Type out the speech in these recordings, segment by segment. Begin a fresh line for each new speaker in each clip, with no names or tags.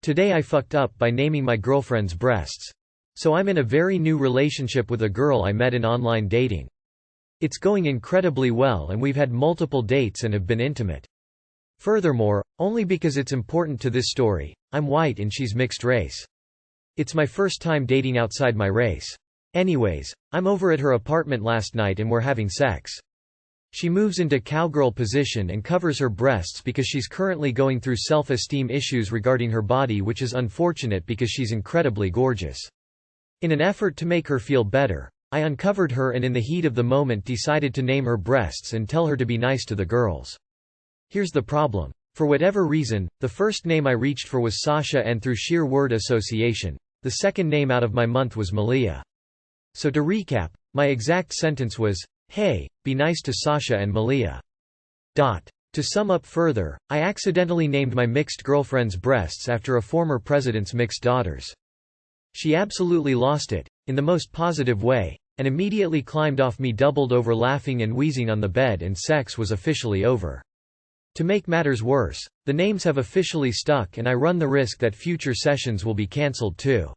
Today I fucked up by naming my girlfriend's breasts. So I'm in a very new relationship with a girl I met in online dating. It's going incredibly well and we've had multiple dates and have been intimate. Furthermore, only because it's important to this story, I'm white and she's mixed race. It's my first time dating outside my race. Anyways, I'm over at her apartment last night and we're having sex. She moves into cowgirl position and covers her breasts because she's currently going through self-esteem issues regarding her body, which is unfortunate because she's incredibly gorgeous. In an effort to make her feel better, I uncovered her and in the heat of the moment decided to name her breasts and tell her to be nice to the girls. Here's the problem. For whatever reason, the first name I reached for was Sasha, and through sheer word association, the second name out of my month was Malia. So to recap, my exact sentence was, "Hey, be nice to Sasha and Malia." To sum up further, I accidentally named my mixed girlfriend's breasts after a former president's mixed daughters. She absolutely lost it, in the most positive way, and immediately climbed off me, doubled over laughing and wheezing on the bed, and sex was officially over. To make matters worse, the names have officially stuck and I run the risk that future sessions will be cancelled too.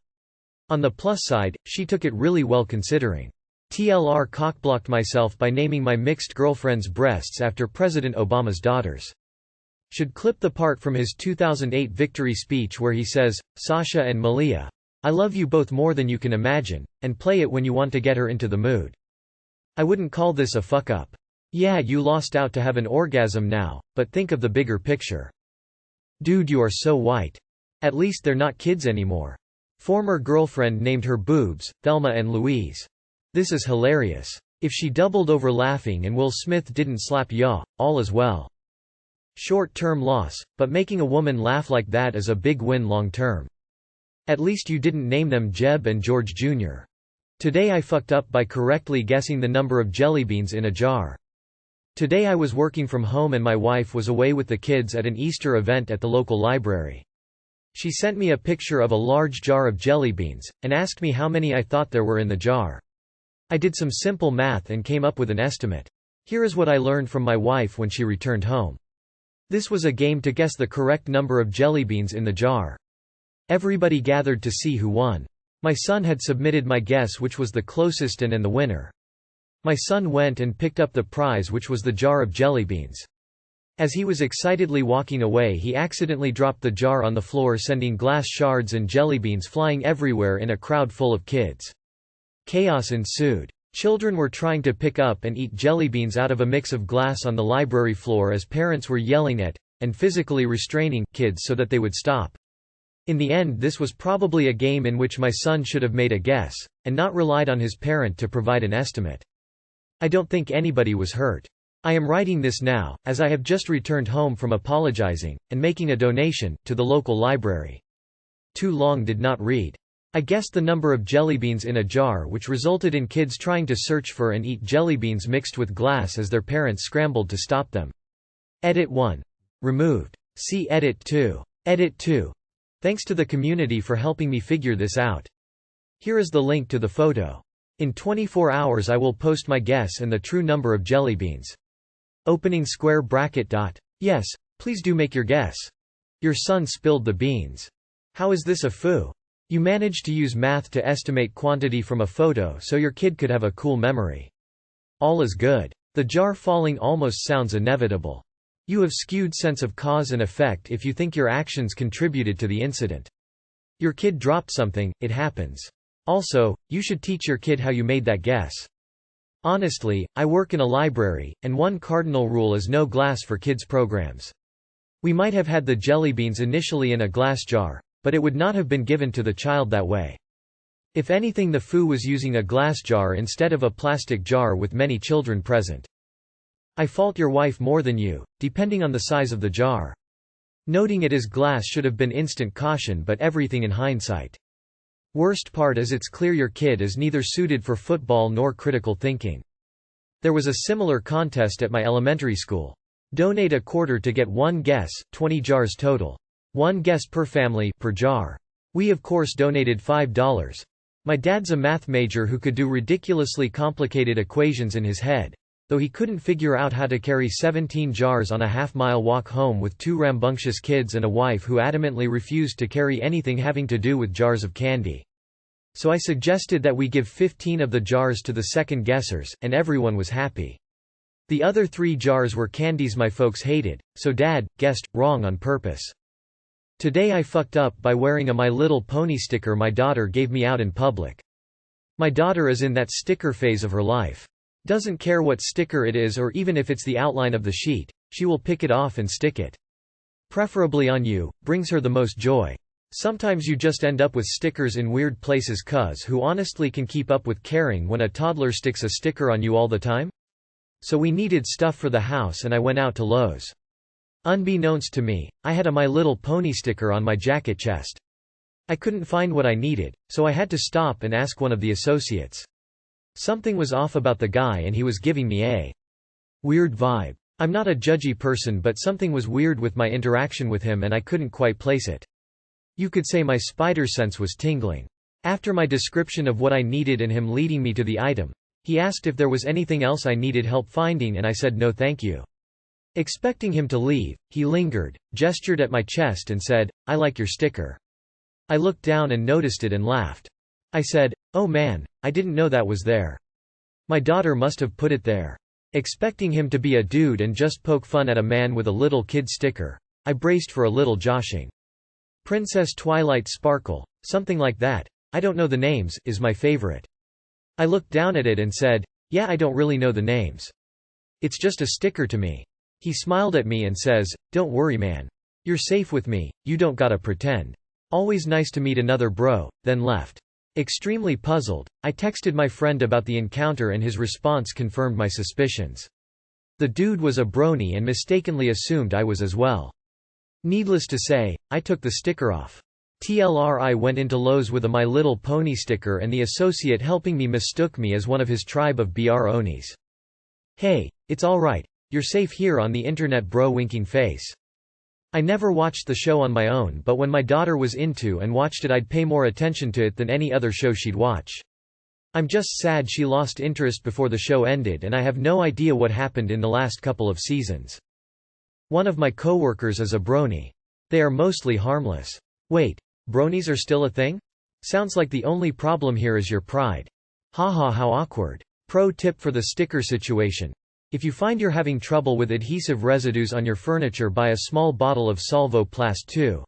On the plus side, she took it really well considering. TLR cockblocked myself by naming my mixed girlfriend's breasts after President Obama's daughters. Should clip the part from his 2008 victory speech where he says, "Sasha and Malia, I love you both more than you can imagine," and play it when you want to get her into the mood. I wouldn't call this a fuck up. Yeah, you lost out to have an orgasm now, but think of the bigger picture. Dude, you are so white. At least they're not kids anymore. Former girlfriend named her boobs, Thelma and Louise. This is hilarious. If she doubled over laughing and Will Smith didn't slap yaw, all is well. Short-term loss, but making a woman laugh like that is a big win long-term. At least you didn't name them Jeb and George Jr. Today I fucked up by correctly guessing the number of jelly beans in a jar. Today I was working from home and my wife was away with the kids at an Easter event at the local library. She sent me a picture of a large jar of jelly beans, and asked me how many I thought there were in the jar. I did some simple math and came up with an estimate. Here is what I learned from my wife when she returned home. This was a game to guess the correct number of jelly beans in the jar. Everybody gathered to see who won. My son had submitted my guess, which was the closest and the winner. My son went and picked up the prize, which was the jar of jelly beans. As he was excitedly walking away, he accidentally dropped the jar on the floor, sending glass shards and jelly beans flying everywhere in a crowd full of kids. Chaos ensued. Children were trying to pick up and eat jelly beans out of a mix of glass on the library floor as parents were yelling at, and physically restraining, kids so that they would stop. In the end, this was probably a game in which my son should have made a guess, and not relied on his parent to provide an estimate. I don't think anybody was hurt. I am writing this now, as I have just returned home from apologizing, and making a donation, to the local library. Too long did not read. I guessed the number of jelly beans in a jar, which resulted in kids trying to search for and eat jelly beans mixed with glass as their parents scrambled to stop them. Edit 1. Removed. See Edit 2. Edit 2. Thanks to the community for helping me figure this out. Here is the link to the photo. In 24 hours I will post my guess and the true number of jelly beans. Opening square bracket. Yes, please do make your guess. Your son spilled the beans. How is this a foo? You managed to use math to estimate quantity from a photo so your kid could have a cool memory. All is good. The jar falling almost sounds inevitable. You have skewed sense of cause and effect if you think your actions contributed to the incident. Your kid dropped something, it happens. Also, you should teach your kid how you made that guess. Honestly, I work in a library, and one cardinal rule is no glass for kids programs. We might have had the jelly beans initially in a glass jar, but it would not have been given to the child that way. If anything, the foo was using a glass jar instead of a plastic jar with many children present. I fault your wife more than you, depending on the size of the jar. Noting it is glass should have been instant caution, but everything in hindsight. Worst part is it's clear your kid is neither suited for football nor critical thinking. There was a similar contest at my elementary school. Donate a quarter to get one guess, 20 jars total. One guess per family, per jar. We of course donated $5. My dad's a math major who could do ridiculously complicated equations in his head. though he couldn't figure out how to carry 17 jars on a half-mile walk home with 2 rambunctious kids and a wife who adamantly refused to carry anything having to do with jars of candy. So I suggested that we give 15 of the jars to the second guessers, and everyone was happy. The other 3 jars were candies my folks hated, so Dad guessed wrong on purpose. Today I fucked up by wearing a My Little Pony sticker my daughter gave me out in public. My daughter is in that sticker phase of her life. Doesn't care what sticker it is or even if it's the outline of the sheet, she will pick it off and stick it. Preferably on you, brings her the most joy. Sometimes you just end up with stickers in weird places cuz who honestly can keep up with caring when a toddler sticks a sticker on you all the time? So we needed stuff for the house and I went out to Lowe's. Unbeknownst to me, I had a My Little Pony sticker on my jacket chest. I couldn't find what I needed, so I had to stop and ask one of the associates. Something was off about the guy and he was giving me a weird vibe. I'm not a judgy person but something was weird with my interaction with him and I couldn't quite place it. You could say my spider sense was tingling. After my description of what I needed and him leading me to the item, he asked if there was anything else I needed help finding and I said no thank you. Expecting him to leave, he lingered, gestured at my chest and said, "I like your sticker." I looked down and noticed it and laughed. I said, "Oh man, I didn't know that was there. My daughter must have put it there." Expecting him to be a dude and just poke fun at a man with a little kid sticker, I braced for a little joshing. Princess Twilight Sparkle, something like that, I don't know the names, is my favorite. I looked down at it and said, "Yeah, I don't really know the names. It's just a sticker to me." He smiled at me and says, "Don't worry man. You're safe with me, you don't gotta pretend. Always nice to meet another bro," then left. Extremely puzzled, I texted my friend about the encounter and his response confirmed my suspicions. The dude was a brony and mistakenly assumed I was as well. Needless to say, I took the sticker off. I went into Lowe's with a My Little Pony sticker and the associate helping me mistook me as one of his tribe of BR Onis. "Hey, it's alright. You're safe here on the internet bro winking face." I never watched the show on my own but when my daughter was into and watched it I'd pay more attention to it than any other show she'd watch. I'm just sad she lost interest before the show ended and I have no idea what happened in the last couple of seasons. One of my coworkers is a brony. They are mostly harmless. Wait, bronies are still a thing? Sounds like the only problem here is your pride. Haha, how awkward. Pro tip for the sticker situation. If you find you're having trouble with adhesive residues on your furniture, buy a small bottle of Solvo Plast 2.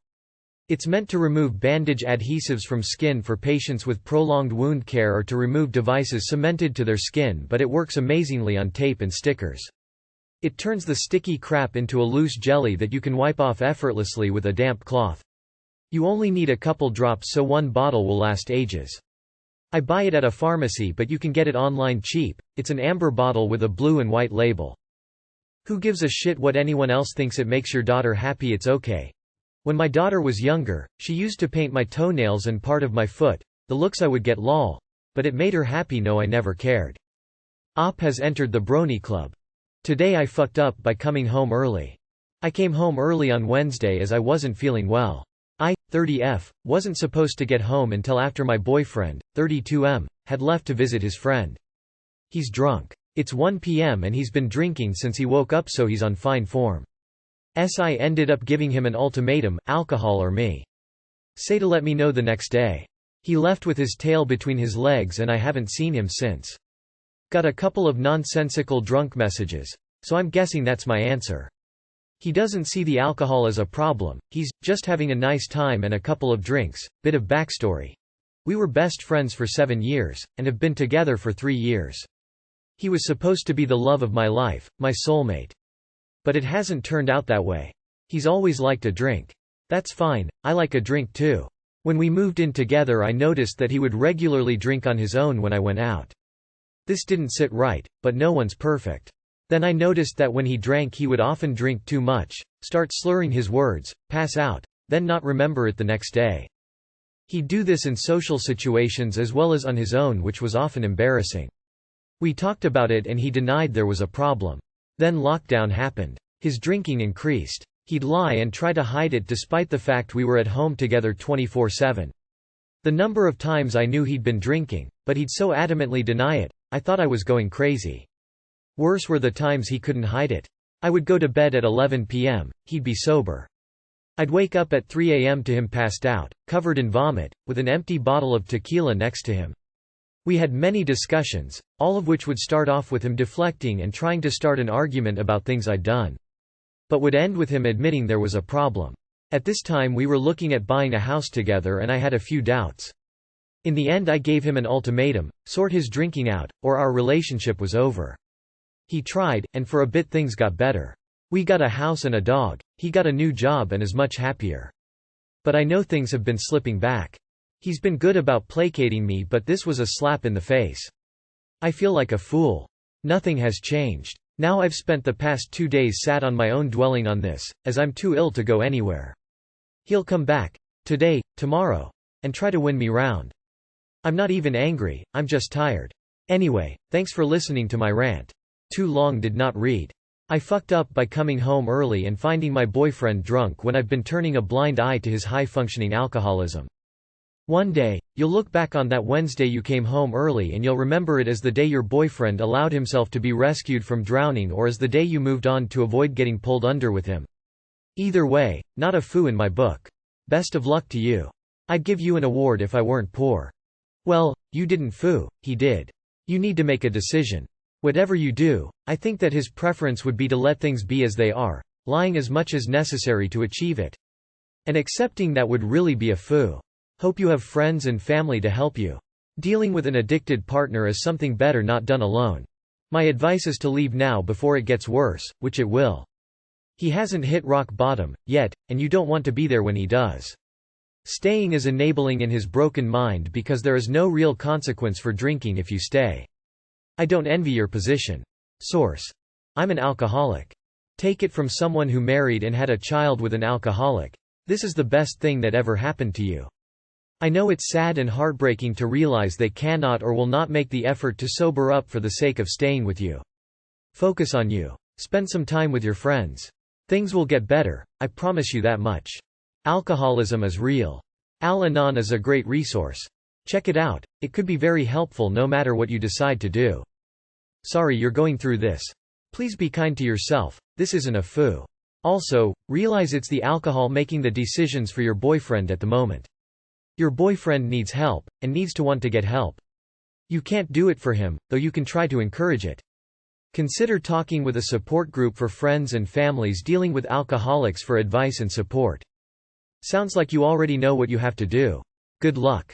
It's meant to remove bandage adhesives from skin for patients with prolonged wound care or to remove devices cemented to their skin, but it works amazingly on tape and stickers. It turns the sticky crap into a loose jelly that you can wipe off effortlessly with a damp cloth. You only need a couple drops so one bottle will last ages. I buy it at a pharmacy but you can get it online cheap. It's an amber bottle with a blue and white label. Who gives a shit what anyone else thinks? It makes your daughter happy, it's okay. When my daughter was younger, she used to paint my toenails and part of my foot. The looks I would get lol. But it made her happy. No, I never cared. Op has entered the Brony Club. Today I fucked up by coming home early. I came home early on Wednesday as I wasn't feeling well. I, 30F, wasn't supposed to get home until after my boyfriend, 32M, had left to visit his friend. He's drunk. It's 1 p.m. and he's been drinking since he woke up, so he's on fine form. I ended up giving him an ultimatum, alcohol or me. Say to let me know the next day. He left with his tail between his legs and I haven't seen him since. Got a couple of nonsensical drunk messages, so I'm guessing that's my answer. He doesn't see the alcohol as a problem, he's just having a nice time and a couple of drinks. Bit of backstory. We were best friends for 7 years, and have been together for 3 years. He was supposed to be the love of my life, my soulmate. But it hasn't turned out that way. He's always liked a drink. That's fine, I like a drink too. When we moved in together I noticed that he would regularly drink on his own when I went out. This didn't sit right, but no one's perfect. Then I noticed that when he drank he would often drink too much, start slurring his words, pass out, then not remember it the next day. He'd do this in social situations as well as on his own, which was often embarrassing. We talked about it and he denied there was a problem. Then lockdown happened. His drinking increased. He'd lie and try to hide it despite the fact we were at home together 24/7. The number of times I knew he'd been drinking, but he'd so adamantly deny it, I thought I was going crazy. Worse were the times he couldn't hide it. I would go to bed at 11 p.m., he'd be sober. I'd wake up at 3 a.m. to him passed out, covered in vomit, with an empty bottle of tequila next to him. We had many discussions, all of which would start off with him deflecting and trying to start an argument about things I'd done. But would end with him admitting there was a problem. At this time we were looking at buying a house together and I had a few doubts. In the end I gave him an ultimatum: sort his drinking out, or our relationship was over. He tried, and for a bit things got better. We got a house and a dog, he got a new job and is much happier. But I know things have been slipping back. He's been good about placating me, but this was a slap in the face. I feel like a fool. Nothing has changed. Now I've spent the past 2 days sat on my own dwelling on this, as I'm too ill to go anywhere. He'll come back. Today, tomorrow. And try to win me round. I'm not even angry, I'm just tired. Anyway, thanks for listening to my rant. Too long did not read. I fucked up by coming home early and finding my boyfriend drunk when I've been turning a blind eye to his high-functioning alcoholism. One day, you'll look back on that Wednesday you came home early and you'll remember it as the day your boyfriend allowed himself to be rescued from drowning, or as the day you moved on to avoid getting pulled under with him. Either way, not a foo in my book. Best of luck to you. I'd give you an award if I weren't poor. Well, you didn't foo, he did. You need to make a decision. Whatever you do, I think that his preference would be to let things be as they are, lying as much as necessary to achieve it. And accepting that would really be a foo. Hope you have friends and family to help you. Dealing with an addicted partner is something better not done alone. My advice is to leave now before it gets worse, which it will. He hasn't hit rock bottom, yet, and you don't want to be there when he does. Staying is enabling in his broken mind because there is no real consequence for drinking if you stay. I don't envy your position. Source: I'm an alcoholic. Take it from someone who married and had a child with an alcoholic. This is the best thing that ever happened to you. I know it's sad and heartbreaking to realize they cannot or will not make the effort to sober up for the sake of staying with you. Focus on you. Spend some time with your friends. Things will get better, I promise you that much. Alcoholism is real. Al-Anon is a great resource. Check it out, it could be very helpful no matter what you decide to do. Sorry you're going through this. Please be kind to yourself, this isn't a foo. Also, realize it's the alcohol making the decisions for your boyfriend at the moment. Your boyfriend needs help, and needs to want to get help. You can't do it for him, though you can try to encourage it. Consider talking with a support group for friends and families dealing with alcoholics for advice and support. Sounds like you already know what you have to do. Good luck.